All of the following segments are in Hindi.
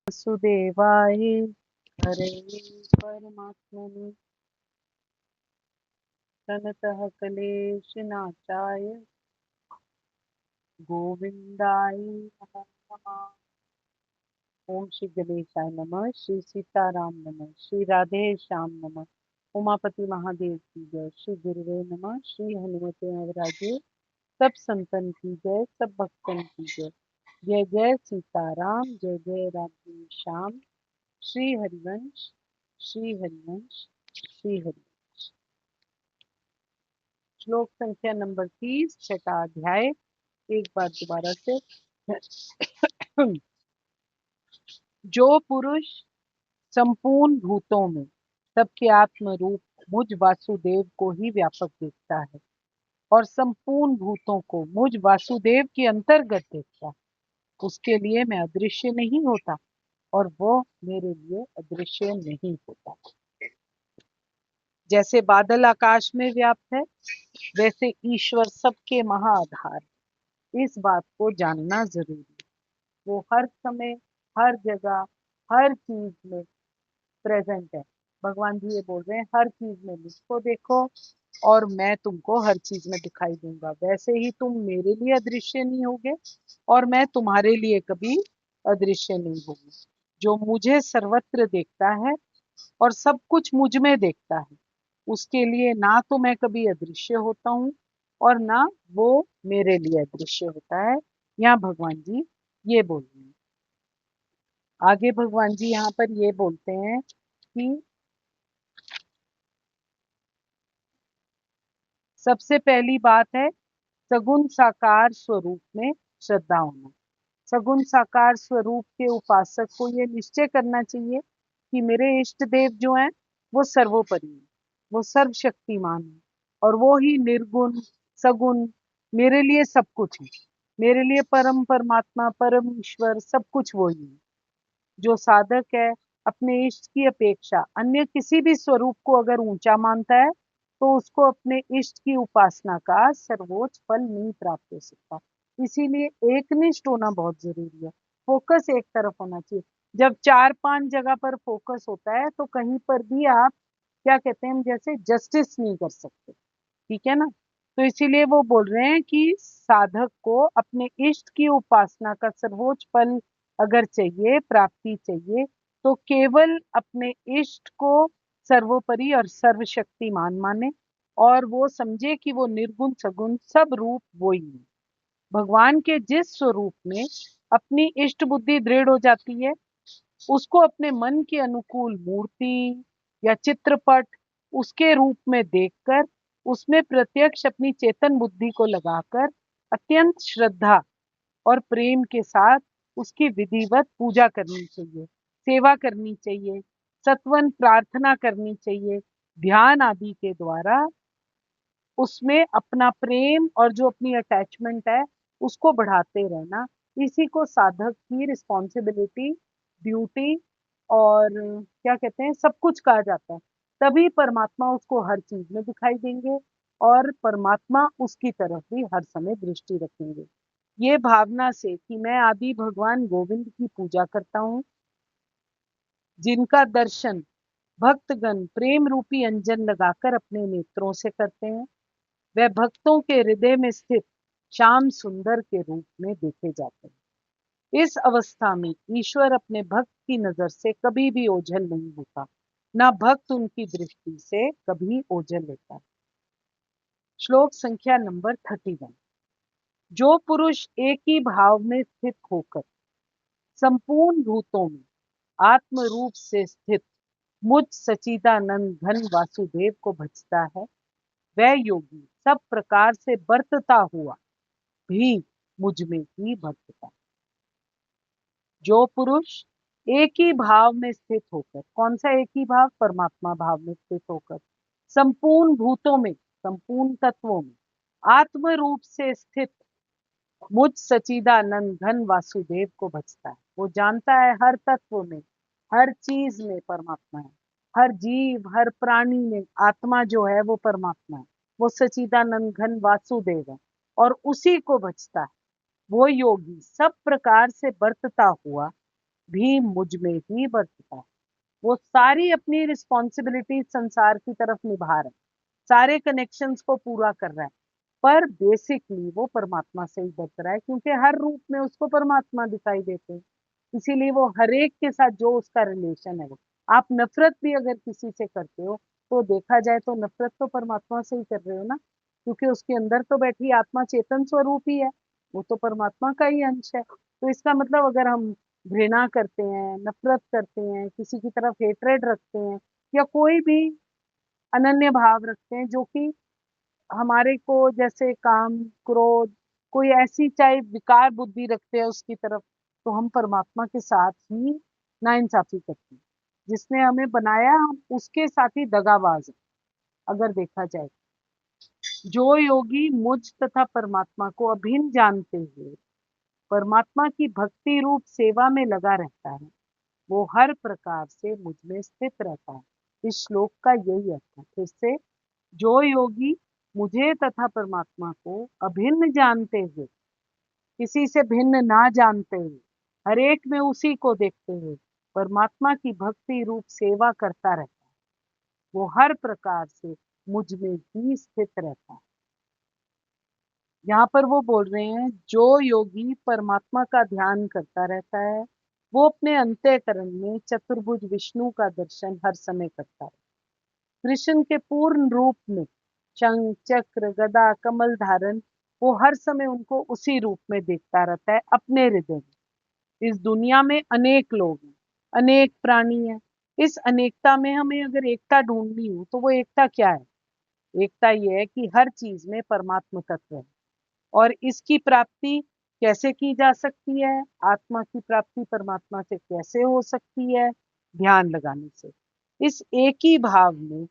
वासुदेवाय हरे परमात्मने प्रणतः क्लेशनाशाय गोविंदाय नमः। ओम श्री गणेशाय नमः, श्री सीताराम नमः, श्री राधे श्याम नमः, उमापति महादेव की जय, श्री गुरुवे नमः, श्री हनुमते नवराजे, सब संतन की जय, सब भक्तन की जय। जय जय सीताराम, जय जय राधे श्याम। श्री हरिवंश, श्री हरिवंश, श्री हरिवंश। श्लोक संख्या नंबर 30, छठा अध्याय। एक बार दोबारा से। जो पुरुष संपूर्ण भूतों में सबके आत्म रूप मुझ वासुदेव को ही व्यापक देखता है और संपूर्ण भूतों को मुझ वासुदेव के अंतर्गत देखता है, उसके लिए मैं अदृश्य नहीं होता और वो मेरे लिए अदृश्य नहीं होता। जैसे बादल आकाश में व्याप्त है, वैसे ईश्वर सबके महाआधार। इस बात को जानना जरूरी है। वो हर समय, हर जगह, हर चीज में प्रेजेंट है। भगवान जी ये बोल रहे हैं, हर चीज में मुझको देखो और मैं तुमको हर चीज में दिखाई दूंगा। वैसे ही तुम मेरे लिए अदृश्य नहीं होगे और मैं तुम्हारे लिए कभी अदृश्य नहीं होगी। जो मुझे सर्वत्र देखता है और सब कुछ मुझ में देखता है, उसके लिए ना तो मैं कभी अदृश्य होता हूँ और ना वो मेरे लिए अदृश्य होता है। यहाँ भगवान जी ये बोल रहे हैं। आगे भगवान जी यहाँ पर ये बोलते हैं कि सबसे पहली बात है सगुण साकार स्वरूप में श्रद्धा होना। सगुण साकार स्वरूप के उपासक को ये निश्चय करना चाहिए कि मेरे इष्ट देव जो हैं वो सर्वोपरि हैं, वो सर्वशक्तिमान है और वो ही निर्गुण सगुण मेरे लिए सब कुछ है। मेरे लिए परम परमात्मा, परम ईश्वर सब कुछ वो ही है। जो साधक है अपने इष्ट की अपेक्षा अन्य किसी भी स्वरूप को अगर ऊंचा मानता है तो उसको अपने इष्ट की उपासना का सर्वोच्च फल नहीं प्राप्त हो सकता। इसीलिए एकनिष्ठ होना बहुत जरूरी है। फोकस एक तरफ होना चाहिए। जब 4-5 जगह पर फोकस होता है तो कहीं पर भी आप क्या कहते हैं, हम जैसे जस्टिस नहीं कर सकते। ठीक है ना। तो इसीलिए वो बोल रहे हैं कि साधक को अपने इष्ट की उपासना का सर्वोच्च फल अगर चाहिए, प्राप्ति चाहिए, तो केवल अपने इष्ट को सर्वोपरि और सर्वशक्तिमान माने और वो समझे कि वो निर्गुण सगुण सब रूप वो ही है। भगवान के जिस स्वरूप में अपनी इष्ट बुद्धि दृढ़ हो जाती है, उसको अपने मन के अनुकूल मूर्ति या चित्रपट उसके रूप में देखकर उसमें प्रत्यक्ष अपनी चेतन बुद्धि को लगाकर अत्यंत श्रद्धा और प्रेम के साथ उसकी विधिवत पूजा करनी चाहिए, सेवा करनी चाहिए, सत्वन प्रार्थना करनी चाहिए। ध्यान आदि के द्वारा उसमें अपना प्रेम और जो अपनी अटैचमेंट है उसको बढ़ाते रहना, इसी को साधक की रिस्पॉन्सिबिलिटी, ड्यूटी और क्या कहते हैं सब कुछ कहा जाता है। तभी परमात्मा उसको हर चीज में दिखाई देंगे और परमात्मा उसकी तरफ भी हर समय दृष्टि रखेंगे। ये भावना से कि मैं आदि भगवान गोविंद की पूजा करता हूँ, जिनका दर्शन भक्तगण प्रेम रूपी अंजन लगाकर अपने नेत्रों से करते हैं, वह भक्तों के हृदय में स्थित श्याम सुंदर के रूप में देखे जाते हैं। इस अवस्था में ईश्वर अपने भक्त की नजर से कभी भी ओझल नहीं होता, ना भक्त उनकी दृष्टि से कभी ओझल लेता। श्लोक संख्या नंबर 31। जो पुरुष एक ही भाव में स्थित होकर संपूर्ण भूतों में आत्म रूप से स्थित मुझ सचिदानंद घन वासुदेव को भजता है, वह योगी सब प्रकार से बरतता हुआ भी मुझ में ही भक्तता। जो पुरुष एक ही भाव में स्थित होकर, कौन सा एक ही भाव, परमात्मा भाव में स्थित होकर संपूर्ण भूतों में, संपूर्ण तत्वों में आत्म रूप से स्थित मुझ सचिदानंद घन वासुदेव को भजता है। वो जानता है हर तत्व में, हर चीज में परमात्मा है, हर जीव हर प्राणी में आत्मा जो है वो परमात्मा है, वो सचिदानंद घन वासुदेव है और उसी को भजता है। वो योगी सब प्रकार से बरतता हुआ भी मुझ में ही बरतता है। वो सारी अपनी रिस्पॉन्सिबिलिटी संसार की तरफ निभा रहा है, सारे कनेक्शंस को पूरा कर रहा है, पर बेसिकली वो परमात्मा से ही बरत रहा है, क्योंकि हर रूप में उसको परमात्मा दिखाई देते हैं। इसीलिए वो हर एक के साथ जो उसका रिलेशन है, वो आप नफरत भी अगर किसी से करते हो तो देखा जाए तो नफरत तो परमात्मा से ही कर रहे हो ना, क्योंकि उसके अंदर तो बैठी आत्मा चेतन स्वरूप ही है, वो तो परमात्मा का ही अंश है। तो इसका मतलब अगर हम घृणा करते हैं, नफरत करते हैं, किसी की तरफ हेट्रेड रखते हैं, या कोई भी अनन्य भाव रखते हैं जो कि हमारे को जैसे काम, क्रोध, कोई ऐसी चाहे विकार बुद्धि रखते हैं उसकी तरफ, तो हम परमात्मा के साथ ही नाइंसाफी करते हैं। जिसने हमें बनाया हम उसके साथ ही दगाबाज हैं, अगर देखा जाए। जो योगी मुझ तथा परमात्मा को अभिन्न जानते हुए परमात्मा की भक्ति रूप सेवा में लगा रहता है, वो हर प्रकार से मुझ में स्थित रहता है। इस श्लोक का यही अर्थ है। फिर से, जो योगी मुझे तथा परमात्मा को अभिन्न जानते हुए, किसी से भिन्न ना जानते हुए, हर एक में उसी को देखते हुए परमात्मा की भक्ति रूप सेवा करता रहता है, वो हर प्रकार से मुझ में ही स्थित रहता है। यहाँ पर वो बोल रहे हैं, जो योगी परमात्मा का ध्यान करता रहता है, वो अपने अंतःकरण में चतुर्भुज विष्णु का दर्शन हर समय करता है। कृष्ण के पूर्ण रूप में शंख, चक्र, गदा, कमल धारण, वो हर समय उनको उसी रूप में देखता रहता है अपने हृदय में। इस दुनिया में अनेक लोग हैं, अनेक प्राणी हैं। इस अनेकता में हमें अगर एकता ढूंढनी हो तो वो एकता क्या है? एकता ये है कि हर चीज में परमात्म तत्व है। और इसकी प्राप्ति कैसे की जा सकती है? आत्मा की प्राप्ति परमात्मा से कैसे हो सकती है? ध्यान लगाने से। इस एक ही भाव में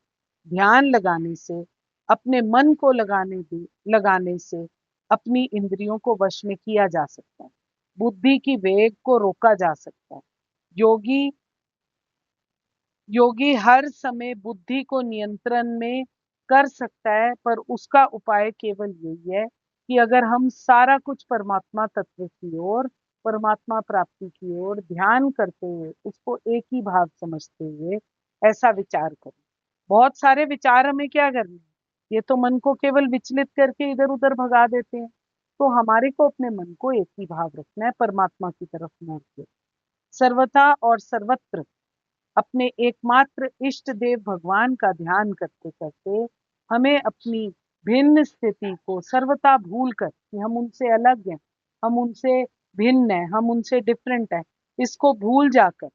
ध्यान लगाने से, अपने मन को लगाने से अपनी इंद्रियों को वश में किया जा सकता है, बुद्धि की वेग को रोका जा सकता है। योगी योगी हर समय बुद्धि को नियंत्रण में कर सकता है, पर उसका उपाय केवल यही है कि अगर हम सारा कुछ परमात्मा तत्व की ओर, परमात्मा प्राप्ति की ओर ध्यान करते हुए, उसको एक ही भाव समझते हुए ऐसा विचार करें। बहुत सारे विचार हमें क्या करने हैं? ये तो मन को केवल विचलित करके इधर उधर भगा देते हैं। तो हमारे को अपने मन को एक ही भाव रखना है, परमात्मा की तरफ मोड़ के, सर्वथा और सर्वत्र अपने एकमात्र इष्ट देव भगवान का ध्यान करते करते हमें अपनी भिन्न स्थिति को सर्वथा भूल कर, कि हम उनसे अलग हैं, हम उनसे भिन्न हैं, हम उनसे डिफरेंट हैं, इसको भूल जाकर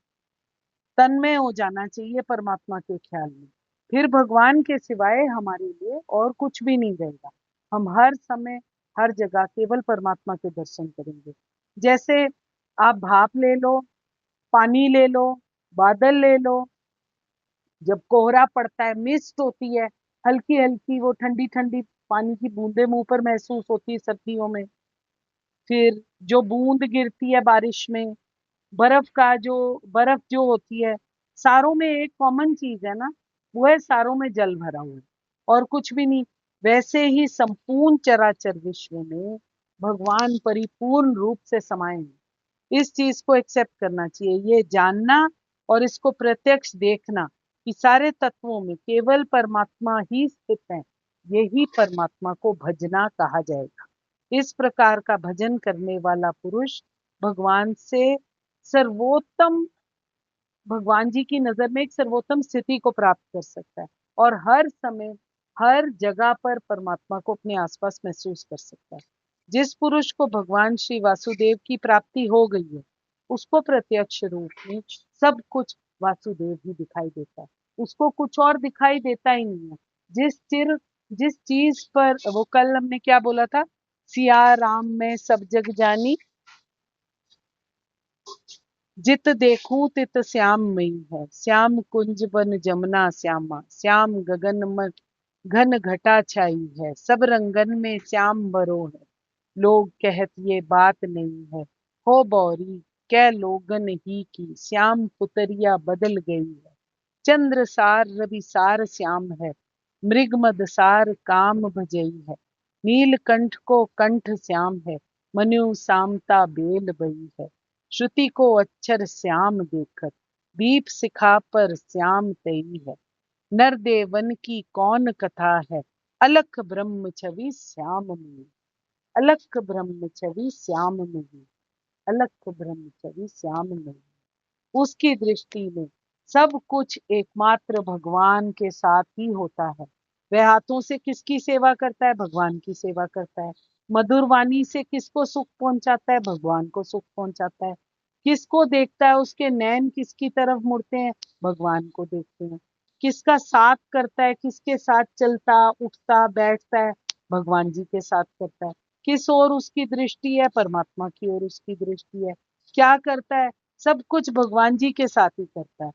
तन्मय हो जाना चाहिए परमात्मा के ख्याल में। फिर भगवान के सिवाय हमारे लिए और कुछ भी नहीं रहेगा। हम हर समय हर जगह केवल परमात्मा के दर्शन करेंगे। जैसे आप भाप ले लो, पानी ले लो, बादल ले लो, जब कोहरा पड़ता है, मिस्ट होती है, हल्की हल्की वो ठंडी ठंडी पानी की बूंदे मुंह पर महसूस होती है सर्दियों में। फिर जो बूंद गिरती है बारिश में, बर्फ जो होती है, सारों में एक कॉमन चीज है ना, वो है सारों में जल भरा हुआ है और कुछ भी नहीं। वैसे ही संपूर्ण चराचर विश्व में भगवान परिपूर्ण रूप से समाये हैं। इस चीज को एक्सेप्ट करना चाहिए, ये जानना और इसको प्रत्यक्ष देखना कि सारे तत्वों में केवल परमात्मा ही स्थित है, यही परमात्मा को भजना कहा जाएगा। इस प्रकार का भजन करने वाला पुरुष भगवान से सर्वोत्तम, भगवान जी की नजर में एक सर्वोत्तम स्थिति को प्राप्त कर सकता है, और हर समय हर जगह पर परमात्मा को अपने आसपास महसूस कर सकता है। जिस पुरुष को भगवान श्री वासुदेव की प्राप्ति हो गई है, उसको प्रत्यक्ष रूप में सब कुछ वासुदेव ही दिखाई देता है, उसको कुछ और दिखाई देता ही नहीं है। जिस चीज पर वो कल हमने क्या बोला था, सिया राम में सब जग जानी, जित देखूं तित श्याम मई है, श्याम कुंज बन जमुना श्यामा, श्याम गगन में घन घटा छाई है, सब रंगन में श्याम बरो है, लोग कहत ये बात नहीं है, हो बौरी कै लोगन ही की, श्याम पुतरिया बदल गई है, चंद्र सार रवि सार श्याम है, मृग मद सार काम भजई है, नीलकंठ को कंठ श्याम है, मनु सामता बेल बई है, श्रुति को अक्षर श्याम देखत, दीप शिखा पर श्याम तई है। नर देवन की कौन कथा है, अलख ब्रह्म छवि श्याम में। अलख ब्रह्म छवि श्याम में, अलख ब्रह्म छवि श्याम में। उसकी दृष्टि में सब कुछ एकमात्र भगवान के साथ ही होता है। वह हाथों से किसकी सेवा करता है, भगवान की सेवा करता है। मधुर वाणी से किसको सुख पहुंचाता है, भगवान को सुख पहुंचाता है। किसको देखता है, उसके नैन किसकी तरफ मुड़ते हैं, भगवान को देखते हैं। किसका साथ करता है, किसके साथ चलता उठता बैठता है, भगवान जी के साथ करता है। किस ओर उसकी दृष्टि है, परमात्मा की ओर उसकी दृष्टि है। क्या करता है, सब कुछ भगवान जी के साथ ही करता है।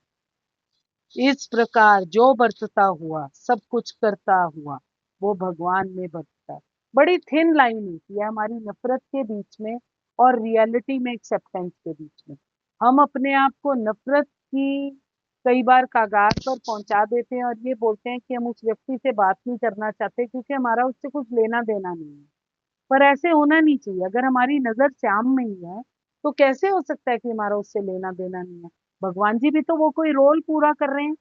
इस प्रकार जो बरतता हुआ, सब कुछ करता हुआ, वो भगवान में बरतता है। बड़ी थिन लाइन होती है हमारी नफरत के बीच में और रियलिटी में एक्सेप्टेंस के बीच में। हम अपने आप को नफरत की कई बार कागार पर पहुंचा देते हैं और ये बोलते हैं कि हम उस व्यक्ति से बात नहीं करना चाहते क्योंकि हमारा उससे कुछ लेना देना नहीं है। पर ऐसे होना नहीं चाहिए। अगर हमारी नजर श्याम में ही है तो कैसे हो सकता है कि हमारा उससे लेना देना नहीं है। भगवान जी भी तो वो कोई रोल पूरा कर रहे हैं।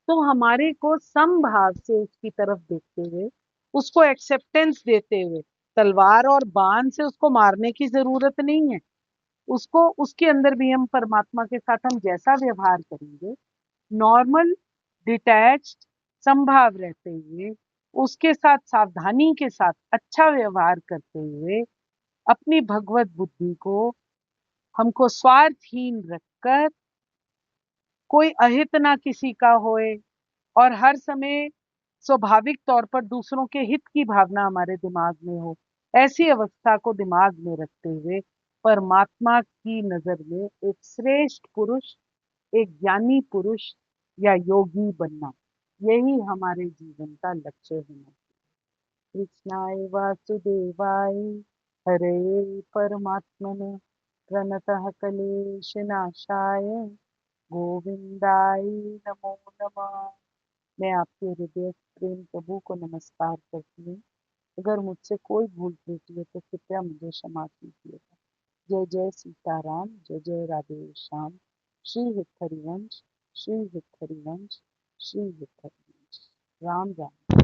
तो हमारे को समभाव से उसकी तरफ देखते हुए, उसको एक्सेप्टेंस देते हुए, तलवार और बाण से उसको मारने की जरूरत नहीं है। उसको उसके अंदर भी हम परमात्मा के साथ हम जैसा व्यवहार करेंगे, नॉर्मल, डिटैच्ड, समभाव रहते हुए, उसके साथ सावधानी के साथ अच्छा व्यवहार करते हुए, अपनी भगवत बुद्धि को हमको स्वार्थहीन रखकर, कोई अहित ना किसी का होए और हर समय स्वाभाविक तौर पर दूसरों के हित की भावना हमारे दिमाग में हो, ऐसी अवस्था को दिमाग में रखते हुए परमात्मा की नजर में एक श्रेष्ठ पुरुष, एक ज्ञानी पुरुष या योगी बनना, यही हमारे जीवन का लक्ष्य होना। कृष्णाय वासुदेवाय हरे परमात्मने प्रणतः क्लेशनाशाय गोविंदाय नमो नमः। मैं आपके हृदय प्रेम प्रभु को नमस्कार करती हूँ। अगर मुझसे कोई भूल त्रुटि है तो कृपया मुझे क्षमा कीजिएगा। जय जय सीताराम, जय जय राधे श्याम। श्री हित हरिवंश, श्री हित हरिवंश, श्री हित हरिवंश। राम राम।